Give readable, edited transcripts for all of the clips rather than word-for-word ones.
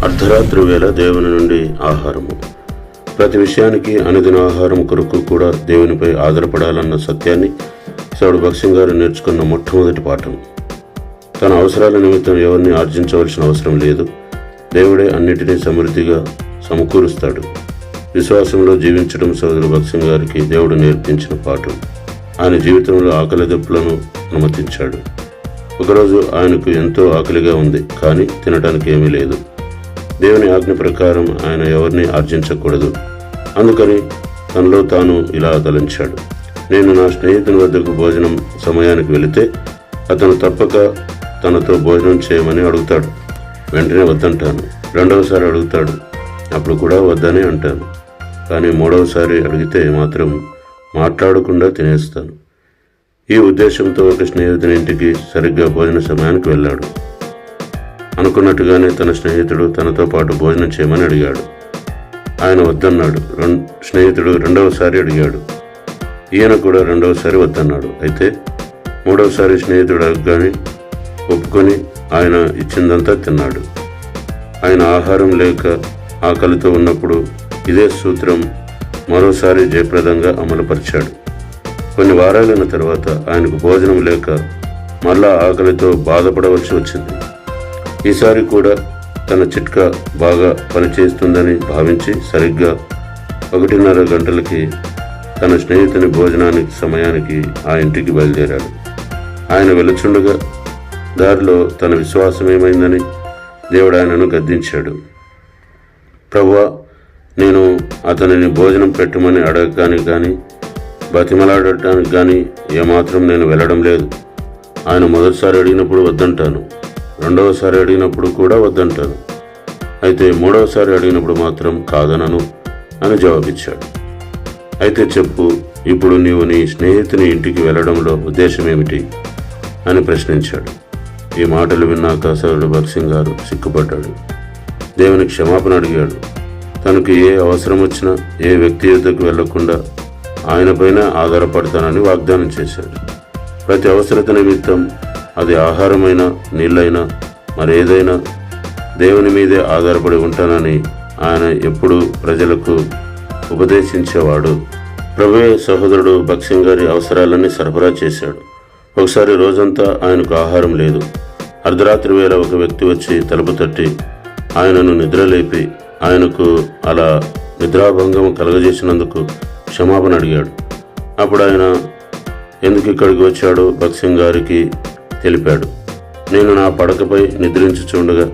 అర్ధరాత్రి వేళ దేవుని నుండి ఆహారము. ప్రతి విషయానికి అనుదిన ఆహారం కొరకు కూడా దేవునిపై ఆధారపడాలన్న సత్యాన్ని సౌడు భక్సింగ్ గారు నేర్చుకున్న మొట్టమొదటి పాఠం. తన అవసరాల నిమిత్తం ఎవరిని ఆర్జించవలసిన అవసరం లేదు. దేవుడే అన్నిటినీ సమృద్ధిగా సమకూరుస్తాడు. విశ్వాసంలో జీవించడం సౌడు భక్సింగ్ గారికి దేవుడు నేర్పించిన పాఠం. ఆయన జీవితంలో ఆకలి దప్పులను అనుమతించాడు. ఒకరోజు ఆయనకు ఎంతో ఆకలిగా ఉంది, కానీ తినడానికి ఏమీ లేదు. దేవుని ఆజ్ఞ ప్రకారం ఆయన ఎవరిని ఆర్జించకూడదు. అందుకని తనలో తాను ఇలా తలంచాడు, నేను నా స్నేహితుని వద్దకు భోజనం సమయానికి వెళితే అతను తప్పక తనతో భోజనం చేయమని అడుగుతాడు. వెంటనే వద్దంటాను. రెండవసారి అడుగుతాడు, అప్పుడు కూడా వద్దనే అంటాను. కానీ మూడవసారి అడిగితే మాత్రం మాట్లాడకుండా తినేస్తాను. ఈ ఉద్దేశంతో ఒక స్నేహితుని ఇంటికి సరిగ్గా భోజన సమయానికి వెళ్ళాడు. అనుకున్నట్టుగానే తన స్నేహితుడు తనతో పాటు భోజనం చేయమని అడిగాడు. ఆయన వద్దన్నాడు. స్నేహితుడు రెండవసారి అడిగాడు. ఈయన కూడా రెండవసారి వద్దన్నాడు. అయితే మూడవసారి స్నేహితుడు అడగగానే ఒప్పుకొని ఆయన ఇచ్చిందంతా తిన్నాడు. ఆయన ఆహారం లేక ఆకలితో ఉన్నప్పుడు ఇదే సూత్రం మరోసారి జయప్రదంగా అమలుపరిచాడు. కొన్ని వారాలైన తర్వాత ఆయనకు భోజనం లేక మళ్ళా ఆకలితో బాధపడవలసి వచ్చింది. ఈసారి కూడా తన చిట్కా బాగా పనిచేస్తుందని భావించి సరిగ్గా 1:30 గంటలకి తన స్నేహితుని భోజనానికి సమయానికి ఆ ఇంటికి బయలుదేరాడు. ఆయన వెలుచుండగా దారిలో తన విశ్వాసం ఏమైందని దేవుడు ఆయనను గద్దించాడు. ప్రభువా, నేను అతనిని భోజనం పెట్టమని అడగగానే కానీ బతిమలాడటానికి కానీ ఏమాత్రం నేను వెళ్ళడం లేదు. ఆయన మొదటిసారి అడిగినప్పుడు వద్దంటాను, రెండవసారి అడిగినప్పుడు కూడా వద్దంటాను, అయితే మూడవసారి అడిగినప్పుడు మాత్రం కాదనను అని జవాబిచ్చాడు. అయితే చెప్పు, ఇప్పుడు నీవు నీ స్నేహితుని ఇంటికి వెళ్ళడంలో ఉద్దేశం ఏమిటి అని ప్రశ్నించాడు. ఈ మాటలు విన్నాక సౌడు భక్సింగ్ గారు సిగ్గుపడ్డాడు. దేవుని క్షమాపణ అడిగాడు. తనకు ఏ అవసరం వచ్చినా ఏ వ్యక్తి యొద్దకు వెళ్లకుండా ఆయనపైన ఆధారపడతానని వాగ్దానం చేశాడు. ప్రతి అవసరత నిమిత్తం, అది ఆహారమైనా నీళ్ళైనా మరేదైనా, దేవుని మీదే ఆధారపడి ఉంటానని ఆయన ఎప్పుడూ ప్రజలకు ఉపదేశించేవాడు. ప్రభువే సహోదరుడు భక్సింగ్ గారి అవసరాలన్నీ సరఫరా చేశాడు. ఒకసారి రోజంతా ఆయనకు ఆహారం లేదు. అర్ధరాత్రి వేళ ఒక వ్యక్తి వచ్చి తలుపు తట్టి ఆయనను నిద్రలేపి ఆయనకు అలా నిద్రాభంగం కలగజేసినందుకు క్షమాపణ అడిగాడు. అప్పుడు ఆయన ఎందుకు ఇక్కడికి వచ్చాడో భక్సింగ్ గారికి తెలిపాడు. నేను నా పడకపై నిద్రించుచుండగా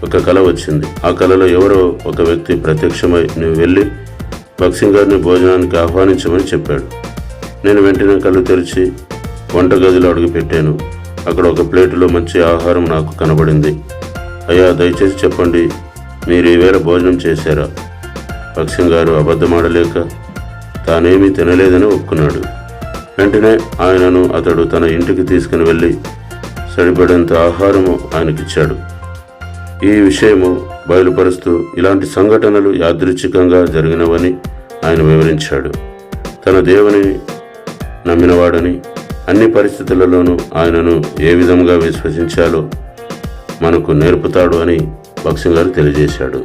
ఒక కల వచ్చింది. ఆ కలలో ఎవరో ఒక వ్యక్తి ప్రత్యక్షమై నువ్వు వెళ్ళి భక్సింగ్ గారిని భోజనానికి ఆహ్వానించమని చెప్పాడు. నేను వెంటనే కళ్ళు తెరిచి వంటగదిలో అడుగు పెట్టాను. అక్కడ ఒక ప్లేటులో మంచి ఆహారం నాకు కనబడింది. అయ్యా, దయచేసి చెప్పండి, మీరు ఈవేళ భోజనం చేశారా? భక్సింగ్ గారు అబద్ధమాడలేక తానేమీ తినలేదని ఒప్పుకున్నాడు. వెంటనే ఆయనను అతడు తన ఇంటికి తీసుకుని వెళ్ళి సరిపడేంత ఆహారము ఆయనకిచ్చాడు. ఈ విషయము బయలుపరుస్తూ ఇలాంటి సంఘటనలు యాదృచ్ఛికంగా జరిగినవని ఆయన వివరించాడు. తన దేవుని నమ్మినవాడని, అన్ని పరిస్థితులలోనూ ఆయనను ఏ విధంగా విశ్వసించాలో మనకు నేర్పుతాడు అని భక్సింగ్ గారు తెలియజేశాడు.